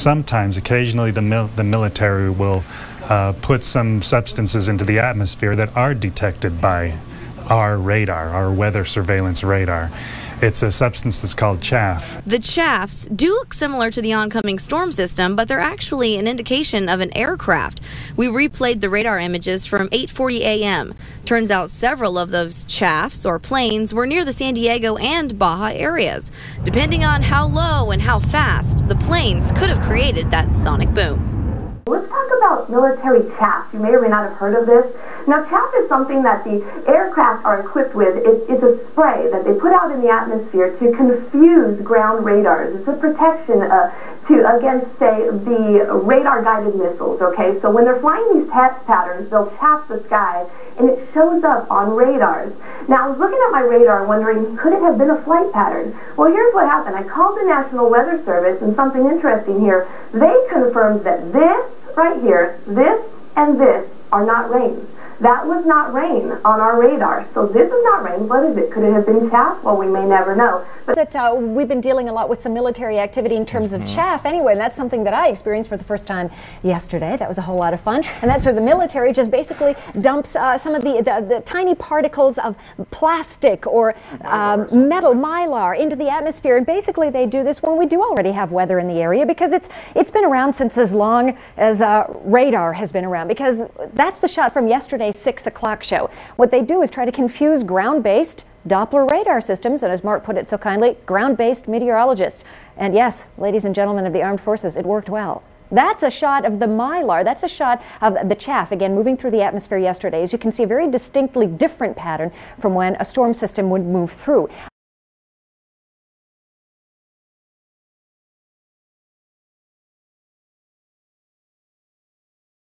Sometimes, occasionally, the military will put some substances into the atmosphere that are detected by our radar, our weather surveillance radar. It's a substance that's called chaff. The chaffs do look similar to the oncoming storm system, but they're actually an indication of an aircraft. We replayed the radar images from 8:40 a.m. Turns out several of those chaffs or planes were near the San Diego and Baja areas. Depending on how low and how fast, the planes could have created that sonic boom. Let's talk about military chaff. You may or may not have heard of this. Now, chaff is something that the aircraft are equipped with. It's a spray that they put out in the atmosphere to confuse ground radars. It's a protection against, say, the radar-guided missiles, okay? So when they're flying these test patterns, they'll chaff the sky, and it shows up on radars. Now, I was looking at my radar wondering, could it have been a flight pattern? Well, here's what happened. I called the National Weather Service, and something interesting here. They confirmed that this right here, this and this are not rain. That was not rain on our radar. So this is not rain. What is it? Could it have been chaff? Well, we may never know. But we've been dealing a lot with some military activity in terms of chaff anyway, and that's something that I experienced for the first time yesterday. That was a whole lot of fun. And that's where the military just basically dumps some of the tiny particles of plastic or metal, mylar, into the atmosphere. And basically they do this when we do already have weather in the area, because it's been around since as long as radar has been around, because that's the shot from yesterday's 6 o'clock show. What they do is try to confuse ground-based Doppler radar systems, and as Mark put it so kindly, ground-based meteorologists. And yes, ladies and gentlemen of the armed forces, it worked well. That's a shot of the mylar. That's a shot of the chaff, again, moving through the atmosphere yesterday. As you can see, a very distinctly different pattern from when a storm system would move through.